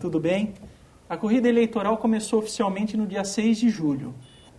tudo bem? A corrida eleitoral começou oficialmente no dia 6 de julho.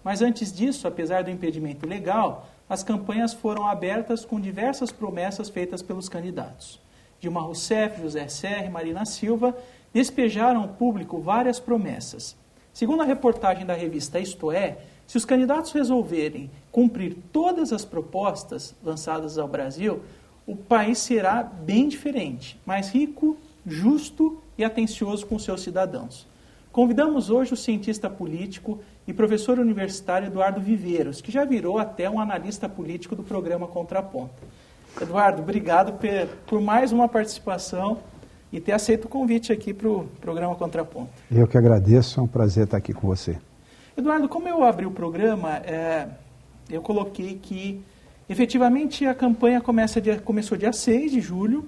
Mas antes disso, apesar do impedimento legal, as campanhas foram abertas com diversas promessas feitas pelos candidatos. Dilma Rousseff, José Serra e Marina Silva despejaram ao público várias promessas. Segundo a reportagem da revista Isto É, se os candidatos resolverem cumprir todas as propostas lançadas ao Brasil, o país será bem diferente, mais rico, justo e atencioso com seus cidadãos. Convidamos hoje o cientista político e professor universitário Eduardo Viveiros, que já virou até um analista político do programa Contraponto. Eduardo, obrigado por mais uma participação e ter aceito o convite aqui para o programa Contraponto. Eu que agradeço, é um prazer estar aqui com você. Eduardo, como eu abri o programa, eu coloquei que efetivamente a campanha começou dia 6 de julho,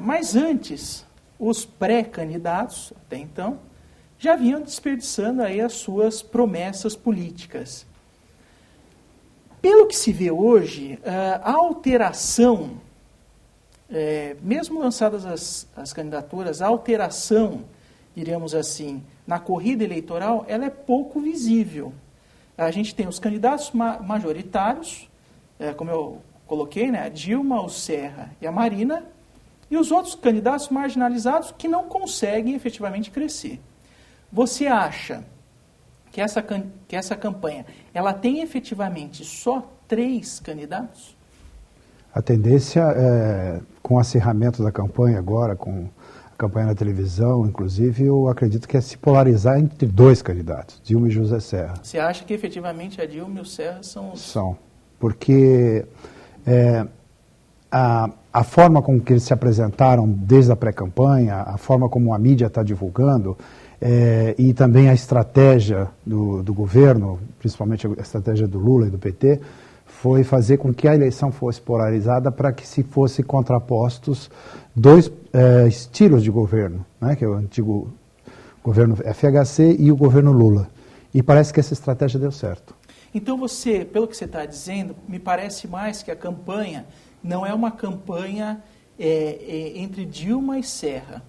mas antes, os pré-candidatos, até então, já vinham desperdiçando aí as suas promessas políticas. Pelo que se vê hoje, a alteração, mesmo lançadas as candidaturas, a alteração, diríamos assim, na corrida eleitoral, ela é pouco visível. A gente tem os candidatos majoritários, como eu coloquei, né, a Dilma, o Serra e a Marina, e os outros candidatos marginalizados que não conseguem efetivamente crescer. Você acha que essa campanha ela tem efetivamente só 3 candidatos? A tendência, com o acirramento da campanha agora, com a campanha na televisão, inclusive, eu acredito que é se polarizar entre 2 candidatos, Dilma e José Serra. Você acha que efetivamente a Dilma e o Serra são os... São, porque a forma como que eles se apresentaram desde a pré-campanha, a forma como a mídia está divulgando, e também a estratégia do governo, principalmente a estratégia do Lula e do PT, foi fazer com que a eleição fosse polarizada para que se fossem contrapostos 2 estilos de governo, né, que é o antigo governo FHC e o governo Lula. E parece que essa estratégia deu certo. Então você, pelo que você está dizendo, me parece mais que a campanha não é uma campanha entre Dilma e Serra,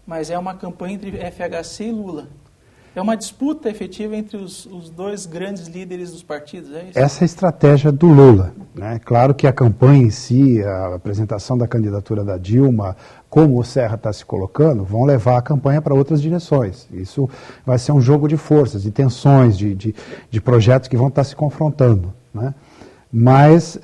mas é uma campanha entre FHC e Lula. É uma disputa efetiva entre os 2 grandes líderes dos partidos, é isso? Essa é a estratégia do Lula, né? Claro que a campanha em si, a apresentação da candidatura da Dilma, como o Serra está se colocando, vão levar a campanha para outras direções. Isso vai ser um jogo de forças, de tensões, de projetos que vão estar se confrontando, né? Mas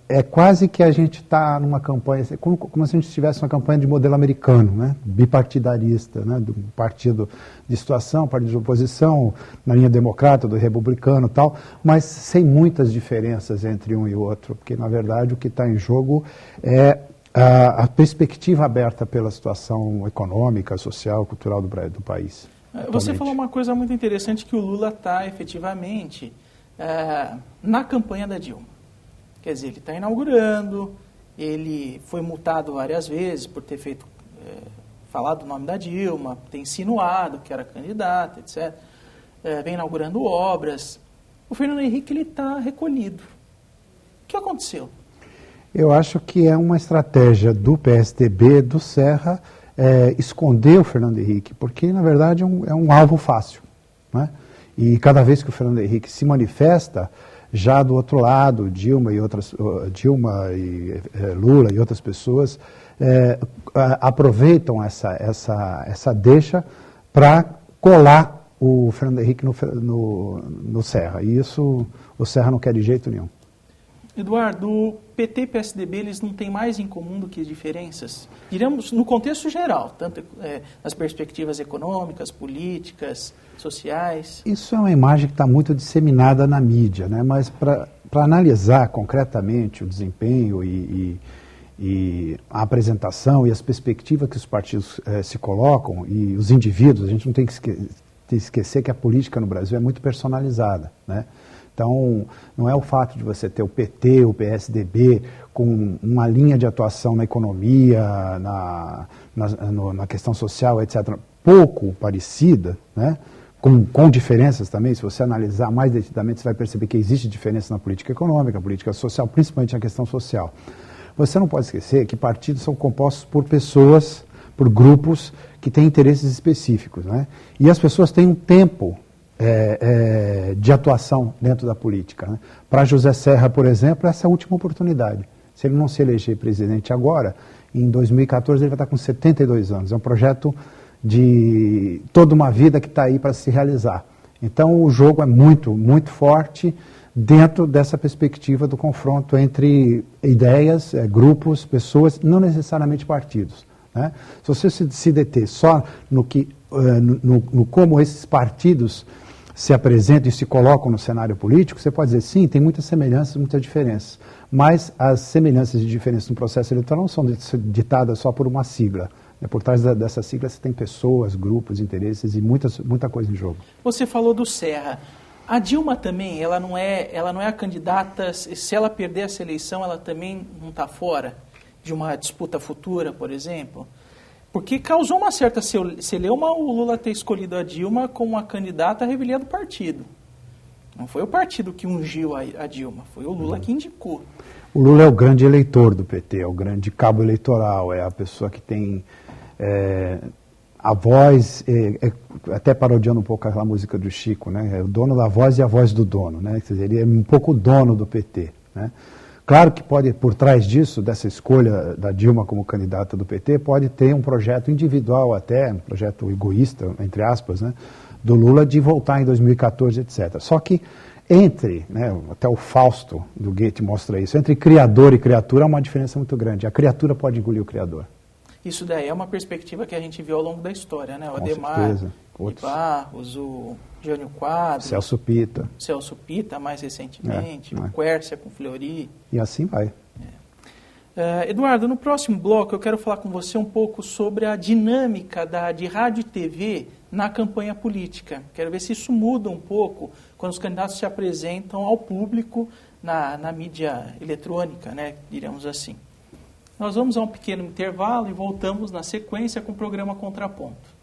é quase que a gente está numa campanha, como se a gente tivesse uma campanha de modelo americano, né, bipartidarista, né, do partido de situação, partido de oposição, na linha democrata, do republicano e tal, mas sem muitas diferenças entre um e outro, porque, na verdade, o que está em jogo é a perspectiva aberta pela situação econômica, social, cultural do país. Você falou uma coisa muito interessante, que o Lula está, efetivamente, na campanha da Dilma. Quer dizer, ele está inaugurando, ele foi multado várias vezes por ter falado o nome da Dilma, ter insinuado que era candidato, etc. Vem inaugurando obras. O Fernando Henrique está recolhido. O que aconteceu? Eu acho que é uma estratégia do PSDB, do Serra, esconder o Fernando Henrique, porque, na verdade, é um alvo fácil, né? E cada vez que o Fernando Henrique se manifesta, já do outro lado, Dilma e Lula e outras pessoas aproveitam essa deixa para colar o Fernando Henrique no Serra. E isso o Serra não quer de jeito nenhum. Eduardo, o PT e PSDB, eles não têm mais em comum do que diferenças? Diríamos, no contexto geral, tanto nas perspectivas econômicas, políticas, sociais. Isso é uma imagem que está muito disseminada na mídia, né? Mas para analisar concretamente o desempenho e a apresentação e as perspectivas que os partidos se colocam e os indivíduos, a gente não tem que esquecer que a política no Brasil é muito personalizada, né? Então, não é o fato de você ter o PT, o PSDB, com uma linha de atuação na economia, na questão social, etc., pouco parecida, né? Com diferenças também. Se você analisar mais detidamente, você vai perceber que existe diferença na política econômica, política social, principalmente na questão social. Você não pode esquecer que partidos são compostos por pessoas por grupos que têm interesses específicos, né? E as pessoas têm um tempo de atuação dentro da política, né? Para José Serra, por exemplo, essa é a última oportunidade. Se ele não se eleger presidente agora, em 2014 ele vai estar com 72 anos. É um projeto de toda uma vida que está aí para se realizar. Então o jogo é muito, muito forte dentro dessa perspectiva do confronto entre ideias, grupos, pessoas, não necessariamente partidos, né? Se você se deter só no como esses partidos se apresentam e se colocam no cenário político, você pode dizer, sim, tem muitas semelhanças, muitas diferenças, mas as semelhanças e diferenças no processo eleitoral não são ditadas só por uma sigla. Por trás dessa sigla você tem pessoas, grupos, interesses e muita coisa em jogo. Você falou do Serra. A Dilma também, ela não é a candidata, se ela perder essa eleição, ela também não está fora de uma disputa futura, por exemplo? Porque causou uma certa celeuma o Lula ter escolhido a Dilma como uma candidata à revelia do partido. Não foi o partido que ungiu a Dilma, foi o Lula que indicou. O Lula é o grande eleitor do PT, é o grande cabo eleitoral, é a pessoa que tem a voz, até parodiando um pouco aquela música do Chico, né? É o dono da voz e a voz do dono, né? Quer dizer, ele é um pouco o dono do PT, né? Claro que pode, por trás disso, dessa escolha da Dilma como candidata do PT, pode ter um projeto individual até, um projeto egoísta, entre aspas, né, do Lula de voltar em 2014, etc. Só que né, até o Fausto do Goethe mostra isso, entre criador e criatura há uma diferença muito grande. A criatura pode engolir o criador. Isso daí é uma perspectiva que a gente viu ao longo da história, né? O Com Adhemar certeza. de Barros, o Jânio Quadros, Celso Pita. Celso Pita, mais recentemente, o Quércia com Fleury. E assim vai. Eduardo, no próximo bloco eu quero falar com você um pouco sobre a dinâmica de rádio e TV na campanha política. Quero ver se isso muda um pouco quando os candidatos se apresentam ao público na mídia eletrônica, né, diríamos assim. Nós vamos a um pequeno intervalo e voltamos na sequência com o programa Contraponto.